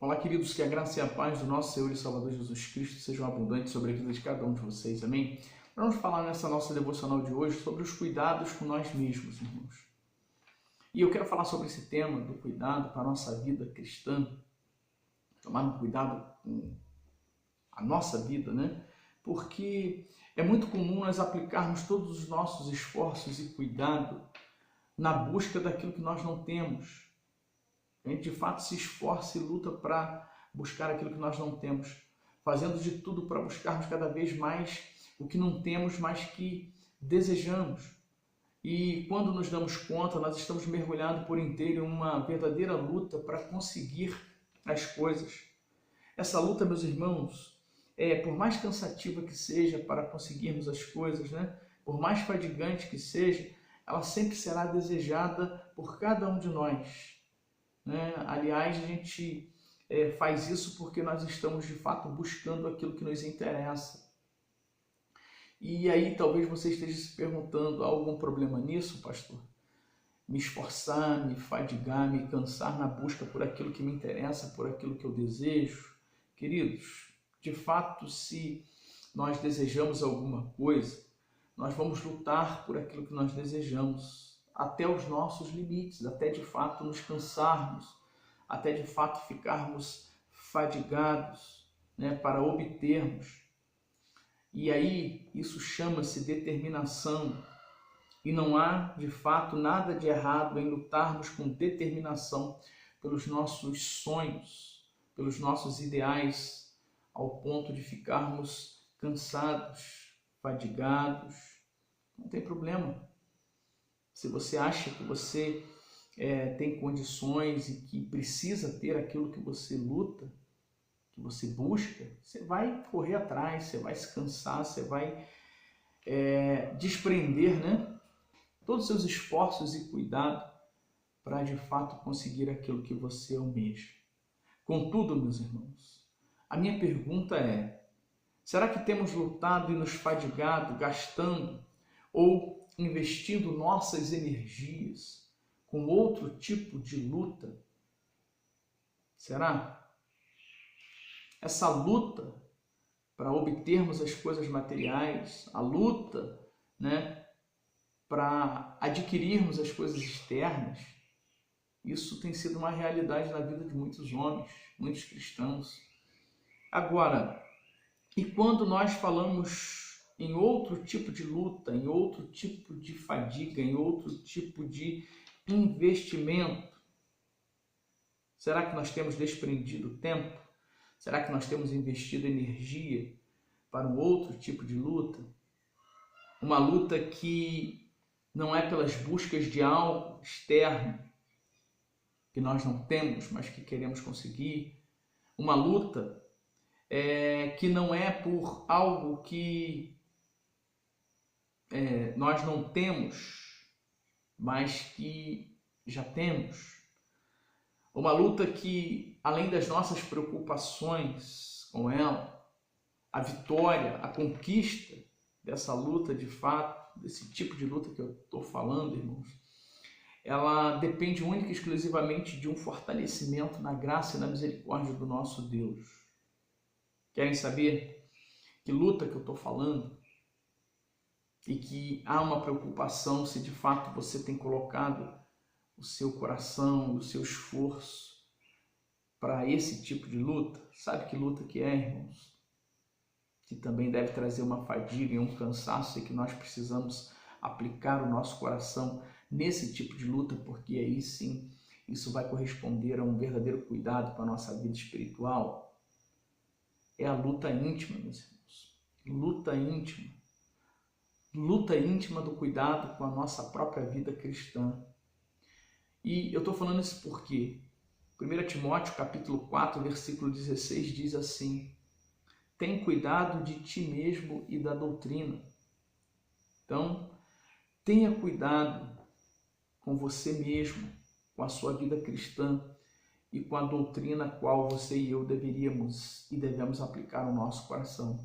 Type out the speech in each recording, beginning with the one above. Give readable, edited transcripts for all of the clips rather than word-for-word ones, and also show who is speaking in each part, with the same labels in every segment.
Speaker 1: Olá, queridos, que a graça e a paz do nosso Senhor e Salvador Jesus Cristo sejam abundantes sobre a vida de cada um de vocês, amém? Vamos falar nessa nossa devocional de hoje sobre os cuidados com nós mesmos, irmãos. E eu quero falar sobre esse tema do cuidado para a nossa vida cristã, tomar um cuidado com a nossa vida, né? Porque é muito comum nós aplicarmos todos os nossos esforços e cuidado na busca daquilo que nós não temos. A gente de fato se esforça e luta para buscar aquilo que nós não temos, fazendo de tudo para buscarmos cada vez mais o que não temos, mas que desejamos. E quando nos damos conta, nós estamos mergulhados por inteiro em uma verdadeira luta para conseguir as coisas. Essa luta, meus irmãos, por mais cansativa que seja para conseguirmos as coisas, né? Por mais fadigante que seja, ela sempre será desejada por cada um de nós. Aliás, a gente faz isso porque nós estamos de fato buscando aquilo que nos interessa. E aí talvez você esteja se perguntando: há algum problema nisso, pastor? Me esforçar, me fadigar, me cansar na busca por aquilo que me interessa, por aquilo que eu desejo? Queridos, de fato, se nós desejamos alguma coisa, nós vamos lutar por aquilo que nós desejamos, até os nossos limites, até de fato nos cansarmos, até de fato ficarmos fadigados, né, para obtermos. E aí isso chama-se determinação. E não há de fato nada de errado em lutarmos com determinação pelos nossos sonhos, pelos nossos ideais, ao ponto de ficarmos cansados, fadigados. Não tem problema. Se você acha que você tem condições e que precisa ter aquilo que você luta, que você busca, você vai correr atrás, você vai se cansar, você vai desprender, né, todos os seus esforços e cuidado para de fato conseguir aquilo que você almeja. Contudo, meus irmãos, a minha pergunta é: será que temos lutado e nos fadigado, gastando ou investindo nossas energias com outro tipo de luta? Será? Essa luta para obtermos as coisas materiais, a luta, né, para adquirirmos as coisas externas, isso tem sido uma realidade na vida de muitos homens, muitos cristãos. Agora, e quando nós falamos em outro tipo de luta, em outro tipo de fadiga, em outro tipo de investimento, será que nós temos desprendido tempo? Será que nós temos investido energia para um outro tipo de luta? Uma luta que não é pelas buscas de algo externo que nós não temos, mas que queremos conseguir. Uma luta que não é por algo que nós não temos, mas que já temos. Uma luta que, além das nossas preocupações com ela, a vitória, a conquista dessa luta de fato, desse tipo de luta que eu estou falando, irmãos, ela depende única e exclusivamente de um fortalecimento na graça e na misericórdia do nosso Deus. Querem saber que luta que eu estou falando? E que há uma preocupação se de fato você tem colocado o seu coração, o seu esforço para esse tipo de luta? Sabe que luta que é, irmãos? Que também deve trazer uma fadiga e um cansaço, e que nós precisamos aplicar o nosso coração nesse tipo de luta, porque aí sim isso vai corresponder a um verdadeiro cuidado com a nossa vida espiritual. É a luta íntima, meus irmãos. Luta íntima. Luta íntima do cuidado com a nossa própria vida cristã. E eu estou falando isso porque 1 Timóteo capítulo 4, versículo 16 diz assim: tem cuidado de ti mesmo e da doutrina. Então, tenha cuidado com você mesmo, com a sua vida cristã e com a doutrina a qual você e eu deveríamos e devemos aplicar no nosso coração.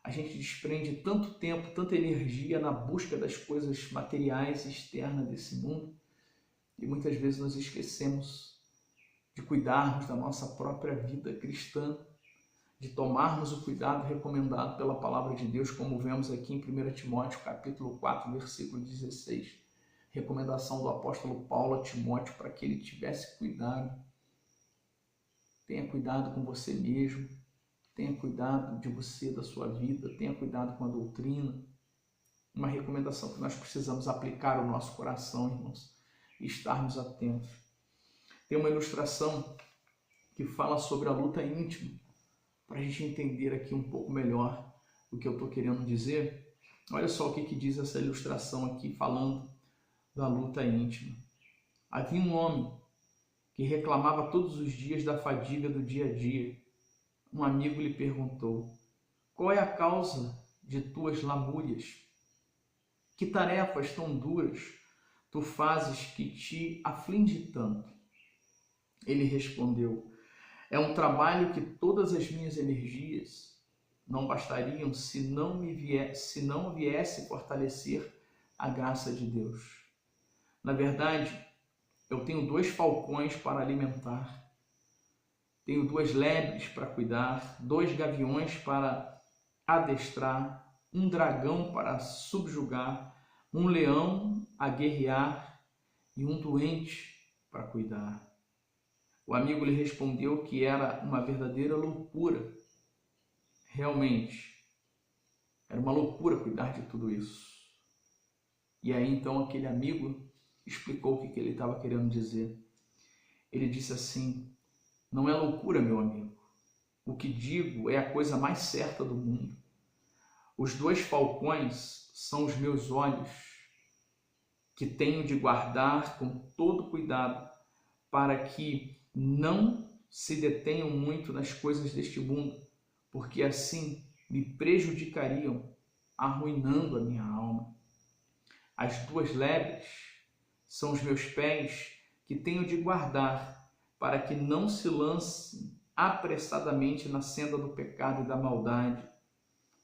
Speaker 1: A gente desprende tanto tempo, tanta energia na busca das coisas materiais e externas desse mundo, e muitas vezes nos esquecemos de cuidarmos da nossa própria vida cristã, de tomarmos o cuidado recomendado pela palavra de Deus, como vemos aqui em 1 Timóteo, capítulo 4, versículo 16. Recomendação do apóstolo Paulo a Timóteo para que ele tivesse cuidado. Tenha cuidado com você mesmo, tenha cuidado de você, da sua vida, tenha cuidado com a doutrina. Uma recomendação que nós precisamos aplicar ao nosso coração, irmãos, e estarmos atentos. Tem uma ilustração que fala sobre a luta íntima, para a gente entender aqui um pouco melhor o que eu estou querendo dizer. Olha só o que diz essa ilustração aqui, falando da luta íntima. Havia um homem que reclamava todos os dias da fadiga do dia a dia. Um amigo lhe perguntou: qual é a causa de tuas lamúrias? Que tarefas tão duras tu fazes que te aflige tanto? Ele respondeu: é um trabalho que todas as minhas energias não bastariam se não viesse fortalecer a graça de Deus. Na verdade, eu tenho 2 falcões para alimentar, tenho 2 lebres para cuidar, 2 gaviões para adestrar, um dragão para subjugar, um leão a guerrear e um doente para cuidar. O amigo lhe respondeu que era uma verdadeira loucura. Realmente, era uma loucura cuidar de tudo isso. E aí então aquele amigo explicou o que ele estava querendo dizer. Ele disse assim: não é loucura, meu amigo. O que digo é a coisa mais certa do mundo. Os 2 falcões são os meus olhos, que tenho de guardar com todo cuidado, para que não se detenham muito nas coisas deste mundo, porque assim me prejudicariam, arruinando a minha alma. As 2 lebres são os meus pés, que tenho de guardar, para que não se lancem apressadamente na senda do pecado e da maldade.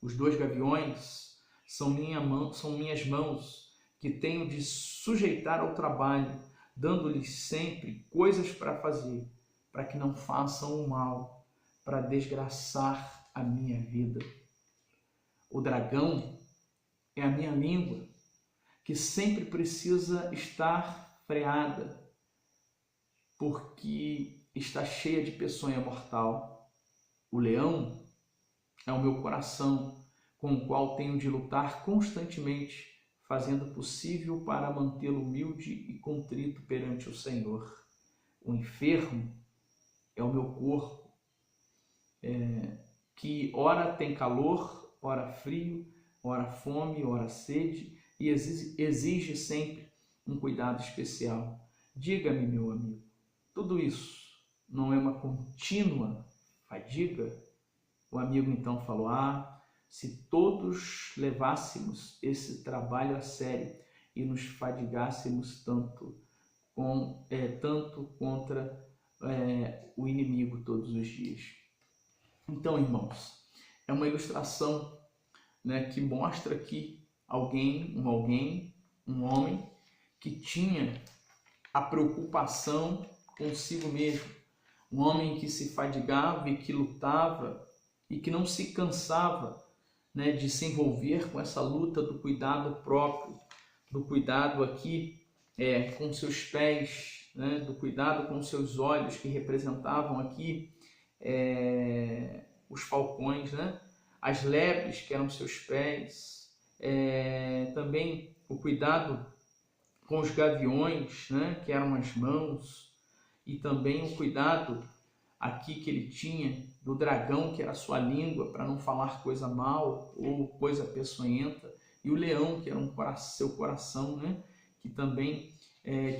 Speaker 1: Os 2 gaviões são minhas mãos, que tenho de sujeitar ao trabalho, dando-lhes sempre coisas para fazer, para que não façam o mal, para desgraçar a minha vida. O dragão é a minha língua, que sempre precisa estar freada, porque está cheia de peçonha mortal. O leão é o meu coração, com o qual tenho de lutar constantemente, fazendo o possível para mantê-lo humilde e contrito perante o Senhor. O enfermo é o meu corpo, que ora tem calor, ora frio, ora fome, ora sede, e exige sempre um cuidado especial. Diga-me, meu amigo, tudo isso não é uma contínua fadiga? O amigo então falou: se todos levássemos esse trabalho a sério e nos fadigássemos tanto contra o inimigo todos os dias. Então, irmãos, é uma ilustração, né, que mostra aqui um homem que tinha a preocupação consigo mesmo, um homem que se fadigava e que lutava e que não se cansava, né, de se envolver com essa luta do cuidado próprio, do cuidado aqui com seus pés, né, do cuidado com seus olhos, que representavam aqui os falcões, né, as lebres, que eram seus pés, também o cuidado com os gaviões, né, que eram as mãos, e também o cuidado aqui que ele tinha do dragão, que era a sua língua, para não falar coisa mal ou coisa peçonhenta, e o leão, que era seu coração, né, que também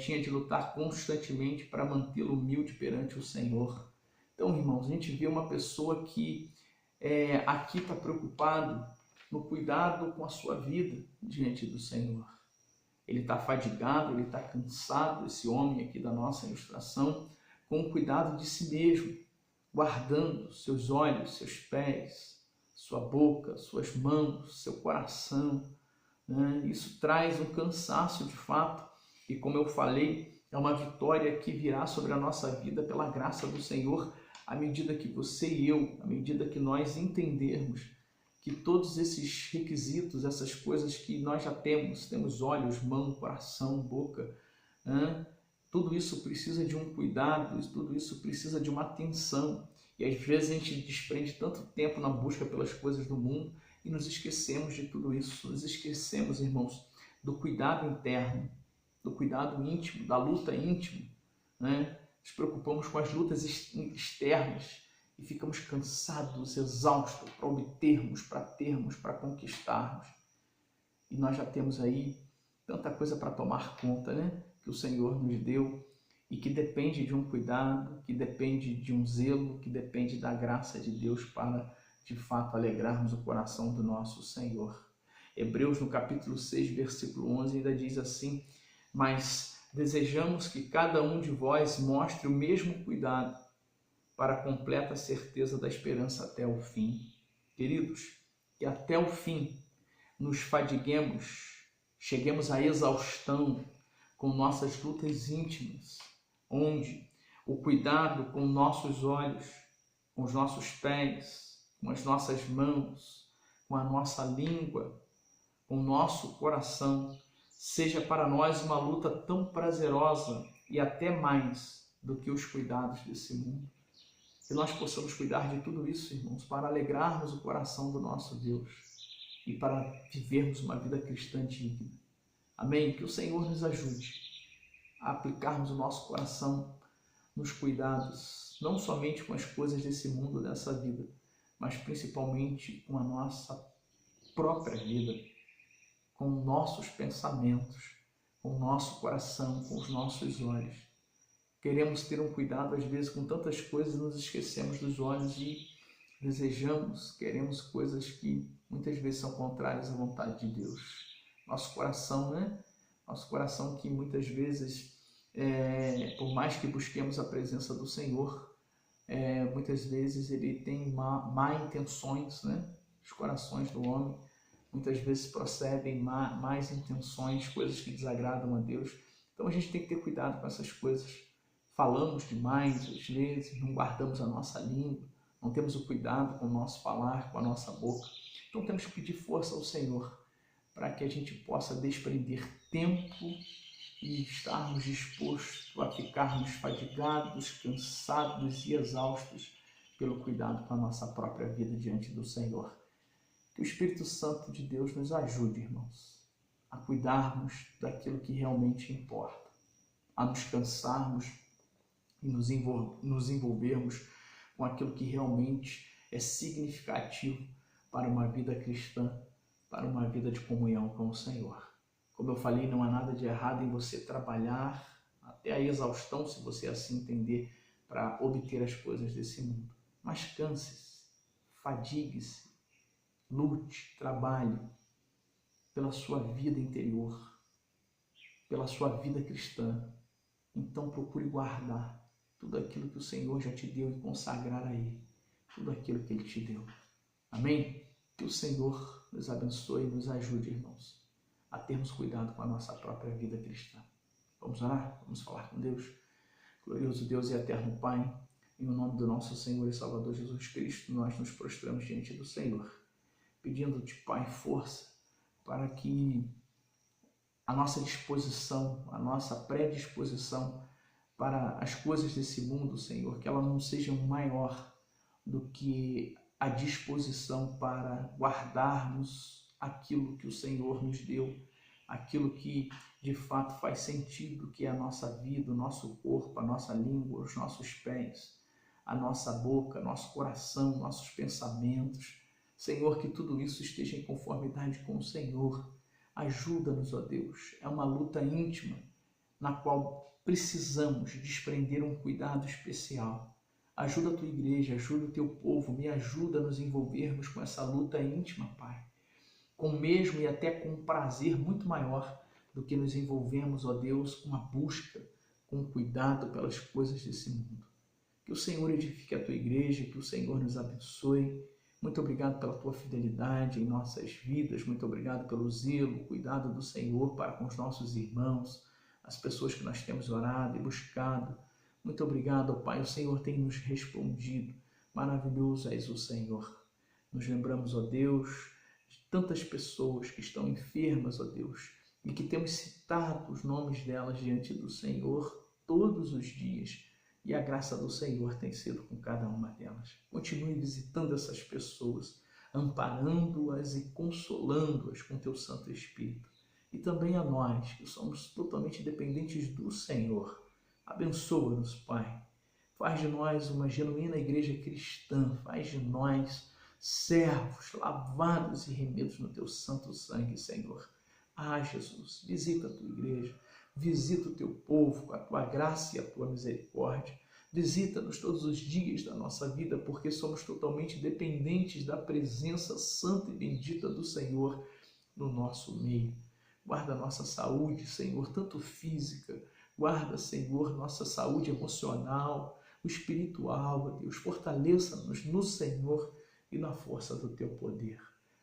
Speaker 1: tinha de lutar constantemente para mantê-lo humilde perante o Senhor. Então, irmãos, a gente vê uma pessoa que aqui está preocupado no cuidado com a sua vida diante do Senhor. Ele está fadigado, ele está cansado, esse homem aqui da nossa ilustração, com o cuidado de si mesmo, guardando seus olhos, seus pés, sua boca, suas mãos, seu coração, né? Isso traz um cansaço de fato, e como eu falei, É uma vitória que virá sobre a nossa vida pela graça do Senhor, à medida que você e eu, à medida que nós entendermos que todos esses requisitos, essas coisas que nós já temos olhos, mão, coração, boca, tudo isso precisa de um cuidado, tudo isso precisa de uma atenção. E às vezes a gente desprende tanto tempo na busca pelas coisas do mundo e nos esquecemos de tudo isso. Nos esquecemos, irmãos, do cuidado interno, do cuidado íntimo, da luta íntima, né? Nos preocupamos com as lutas externas e ficamos cansados, exaustos para obtermos, para termos, para conquistarmos. E nós já temos aí tanta coisa para tomar conta, né? Que o Senhor nos deu e que depende de um cuidado, que depende de um zelo, que depende da graça de Deus para, de fato, alegrarmos o coração do nosso Senhor. Hebreus, no capítulo 6, versículo 11, ainda diz assim: mas desejamos que cada um de vós mostre o mesmo cuidado para a completa certeza da esperança até o fim. Queridos, que até o fim nos fadiguemos, cheguemos à exaustão com nossas lutas íntimas, onde o cuidado com nossos olhos, com os nossos pés, com as nossas mãos, com a nossa língua, com o nosso coração, seja para nós uma luta tão prazerosa e até mais do que os cuidados desse mundo. Que nós possamos cuidar de tudo isso, irmãos, para alegrarmos o coração do nosso Deus e para vivermos uma vida cristã digna. Amém? Que o Senhor nos ajude a aplicarmos o nosso coração nos cuidados, não somente com as coisas desse mundo, dessa vida, mas principalmente com a nossa própria vida, com nossos pensamentos, com o nosso coração, com os nossos olhos. Queremos ter um cuidado, às vezes, com tantas coisas, nos esquecemos dos olhos e desejamos, queremos coisas que muitas vezes são contrárias à vontade de Deus. Nosso coração, né? Nosso coração que muitas vezes, por mais que busquemos a presença do Senhor, muitas vezes ele tem má intenções, né? Os corações do homem muitas vezes procedem más intenções, coisas que desagradam a Deus. Então a gente tem que ter cuidado com essas coisas. Falamos demais, às vezes, não guardamos a nossa língua, não temos o cuidado com o nosso falar, com a nossa boca. Então temos que pedir força ao Senhor para que a gente possa desprender tempo e estarmos dispostos a ficarmos fadigados, cansados e exaustos pelo cuidado com a nossa própria vida diante do Senhor. Que o Espírito Santo de Deus nos ajude, irmãos, a cuidarmos daquilo que realmente importa, a nos cansarmos e nos envolvermos com aquilo que realmente é significativo para uma vida cristã, para uma vida de comunhão com o Senhor. Como eu falei, não há nada de errado em você trabalhar até a exaustão, se você assim entender, para obter as coisas desse mundo. Mas canse-se, fadigue-se, lute, trabalhe pela sua vida interior, pela sua vida cristã. Então procure guardar tudo aquilo que o Senhor já te deu e consagrar a Ele, tudo aquilo que Ele te deu. Amém? Que o Senhor nos abençoe e nos ajude, irmãos, a termos cuidado com a nossa própria vida cristã. Vamos orar? Vamos falar com Deus? Glorioso Deus e eterno Pai, em nome do nosso Senhor e Salvador Jesus Cristo, nós nos prostramos diante do Senhor, pedindo-te, Pai, força para que a nossa disposição, a nossa predisposição para as coisas desse mundo, Senhor, que ela não seja maior do que a disposição para guardarmos aquilo que o Senhor nos deu, aquilo que de fato faz sentido, que é a nossa vida, o nosso corpo, a nossa língua, os nossos pés, a nossa boca, nosso coração, nossos pensamentos. Senhor, que tudo isso esteja em conformidade com o Senhor. Ajuda-nos, ó Deus. É uma luta íntima na qual precisamos desprender um cuidado especial. Ajuda a tua igreja, ajuda o teu povo, me ajuda a nos envolvermos com essa luta íntima, Pai. Com o mesmo e até com um prazer muito maior do que nos envolvemos, ó Deus, com a busca, com o cuidado pelas coisas desse mundo. Que o Senhor edifique a tua igreja, que o Senhor nos abençoe. Muito obrigado pela tua fidelidade em nossas vidas, muito obrigado pelo zelo, cuidado do Senhor para com os nossos irmãos, as pessoas que nós temos orado e buscado. Muito obrigado, ó Pai, o Senhor tem nos respondido. Maravilhoso és o Senhor. Nos lembramos, ó Deus, de tantas pessoas que estão enfermas, ó Deus, e que temos citado os nomes delas diante do Senhor todos os dias. E a graça do Senhor tem sido com cada uma delas. Continue visitando essas pessoas, amparando-as e consolando-as com teu Santo Espírito. E também a nós, que somos totalmente dependentes do Senhor. Abençoa-nos, Pai. Faz de nós uma genuína igreja cristã. Faz de nós servos lavados e remidos no teu santo sangue, Senhor. Ah, Jesus, visita a tua igreja. Visita o teu povo com a tua graça e a tua misericórdia. Visita-nos todos os dias da nossa vida, porque somos totalmente dependentes da presença santa e bendita do Senhor no nosso meio. Guarda a nossa saúde, Senhor, tanto física. Guarda, Senhor, nossa saúde emocional, o espiritual, ó Deus. Fortaleça-nos no Senhor e na força do teu poder.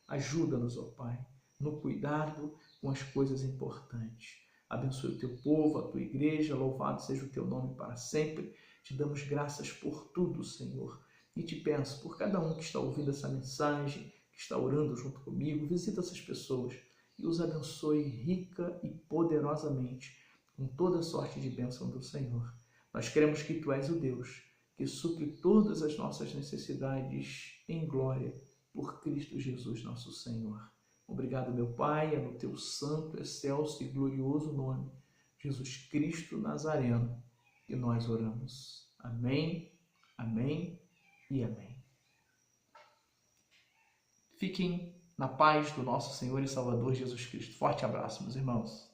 Speaker 1: Ajuda-nos, ó Pai, no cuidado com as coisas importantes. Abençoe o teu povo, a tua igreja, louvado seja o teu nome para sempre. Te damos graças por tudo, Senhor. E te peço por cada um que está ouvindo essa mensagem, que está orando junto comigo, visita essas pessoas e os abençoe rica e poderosamente com toda sorte de bênção do Senhor. Nós cremos que tu és o Deus que supre todas as nossas necessidades em glória por Cristo Jesus, nosso Senhor. Obrigado, meu Pai, é no teu santo, excelso e glorioso nome, Jesus Cristo Nazareno, que nós oramos. Amém, amém e amém. Fiquem na paz do nosso Senhor e Salvador Jesus Cristo. Forte abraço, meus irmãos.